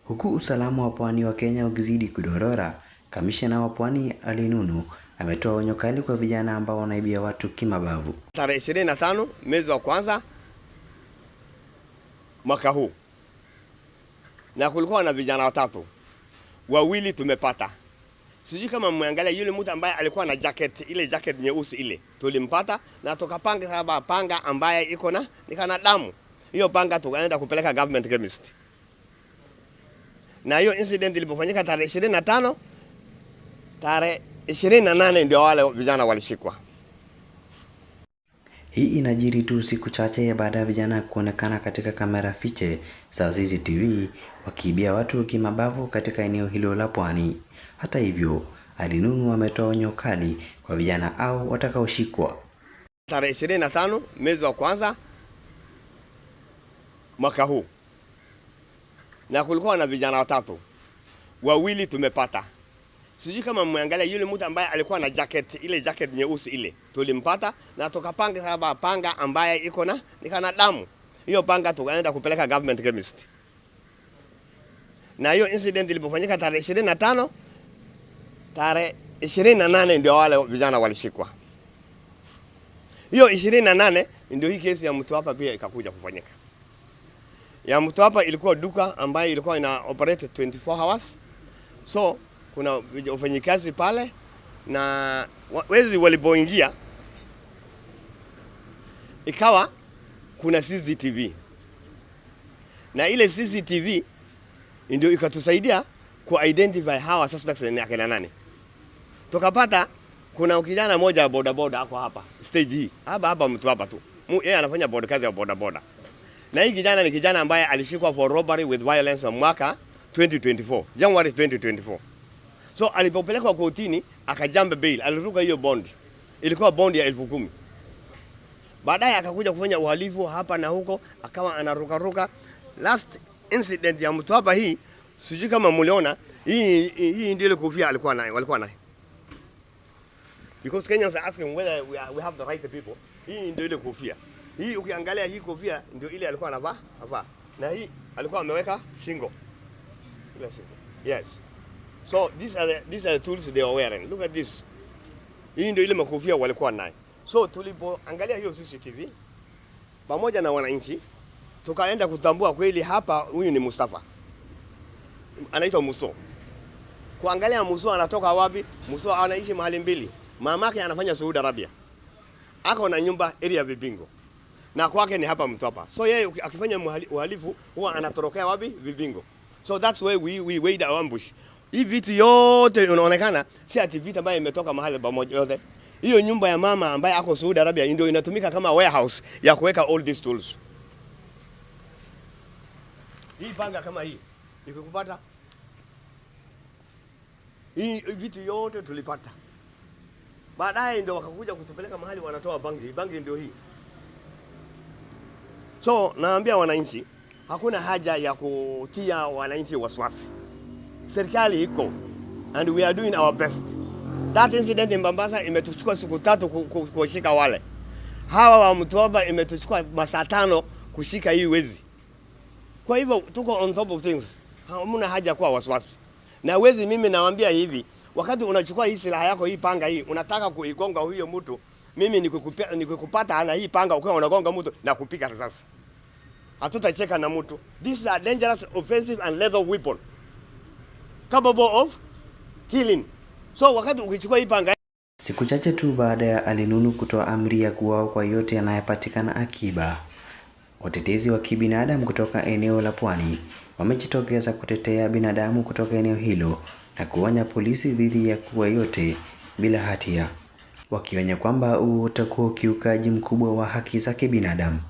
Huku usalama wa pwani wa Kenya ukizidi kudorora, kamishna wa pwani Ali Nunu ametoa onyo kali kwa vijana ambao wanaibia watu kimabavu. Tarehe 25 mwezi wa kwanza mwaka huu, na kulikuwa na vijana watatu, wawili tumepata. Sijui kama mwangalia yule mtu ambaye alikuwa na ile jacket nyeusi ile, tulimpata na tukapanga saba panga ambaye iko na nikana damu. Hiyo panga tukaenda kupeleka government chemist. Na hiyo incident ilipofanyika tarehe 25, tarehe 28 ndio wale vijana walishikwa. Hii inajiri tu siku chache baada ya vijana kuonekana katika kamera fiche za CCTV wakiibia watu kimabavu katika eneo hilo la pwani. Hata hivyo, Ali Nunu ametoa onyo kali kwa vijana au watakaoshikwa. Tarehe 25 mwezi wa kwanza mwaka huu, na kulikuwa na vijana watatu, wawili tumepata. Sijui kama mwangalia yule mtu ambaye alikuwa na ile jacket nyeusi ile, tulimpata na tukapanga saba panga ambaye iko na nikana damu. Hiyo panga tukaenda kupeleka government chemist. Na hiyo incident ilipofanyika tarehe 25, tarehe 28 ndio wale vijana walishikwa. Hiyo 28 ndio hii kesi ya Mtwapa pia ikakuja kufanyika. Ya Mtwapa ilikuwa duka ambaye ilikuwa ina operate 24 hours. So kuna wafanyikazi pale na wezi walipoingia ikawa kuna CCTV. Na ile CCTV ndio ikatusaidia ku-identify hawa suspects ni akina nani. Tukapata kuna kijana mmoja boda boda hapo hapa stage hii. Hapa Mtwapa tu. Yeye anafanya boda kazi ya boda boda. Na hii kijana ni kijana ambaye alishikwa for robbery with violence mwaka 2024, January 2024. So alipopelekwa kotini akajamba bail, aliruka hiyo bond. Ilikuwa bond ya 10,000. Baadaye akakuja kufanya uhalifu hapa na huko, akawa anaruka. Last incident ya Mtwapa hii, sijui kama mliona, hii ndio ile kofia walikuwa nayo. Because Kenyans are asking whether we have the right people. Hii ndio ile kofia. Hii ukiangalia hii kofia ndio ile alikuwa anavaa hapa. Na hii alikuwa ameweka shingo. Ile shingo. Yes. So these are the tools they are wearing. Look at this. Hii ndio ile makofia walikuwa nayo. So tulipoangalia hiyo CCTV pamoja na wananchi, tukaenda kutambua kweli hapa huyu ni Mustafa. Anaitwa Muso. Kuangalia Muso anatoka wapi? Muso anaishi mahali mbili. Mamake anafanya Saudi Arabia. Ako na nyumba area Vibingo. Na kwake ni hapa Mtwapa. So yeye akifanya uhalifu huwa anatorokea wapi? Vibingo. So that's why we wait our ambush. Hii vitu yote unaonekana si ati vitu ambayo imetoka mahali pamoja yote. Hiyo nyumba ya mama ambaye ako Saudi Arabia ndio inatumika kama warehouse ya kuweka all these tools. Hii panga kama hii ikikupata, hii vitu yote tulipata. Baadaye ndio wakakuja kutupeleka mahali wanatoa bangi. Bangi ndio hii. So naambia wananchi, hakuna haja ya kutia wananchi wasiwasi. Serikali iko and we are doing our best. That incident in Mombasa imetuchukua siku 3 kushika wale. Hawa wa Mtwapa imetuchukua masaa 5 kushika hii wezi. Kwa hivyo tuko on top of things. Hamna haja kuwa wasiwasi. Na wezi mimi nawaambia hivi, wakati unachukua hii silaha yako hii panga hii, unataka kuigonga huyo mtu, mimi nikikupata ana hii panga ukiwa unagonga mtu na kupiga risasi. Hatutacheka na mtu. This is a dangerous, offensive and lethal weapon capable of killing. So wakati ukichukua hii panga. Siku chache tu baada ya Ali Nunu kutoa amri ya kuuawa kwa yote anayepatikana akiba, watetezi wa kibinadamu kutoka eneo la pwani wamejitokeza kutetea binadamu kutoka eneo hilo na kuonya polisi dhidi ya kuua yote bila hatia, wakionya kwamba utakuwa ukiukaji mkubwa wa haki za kibinadamu.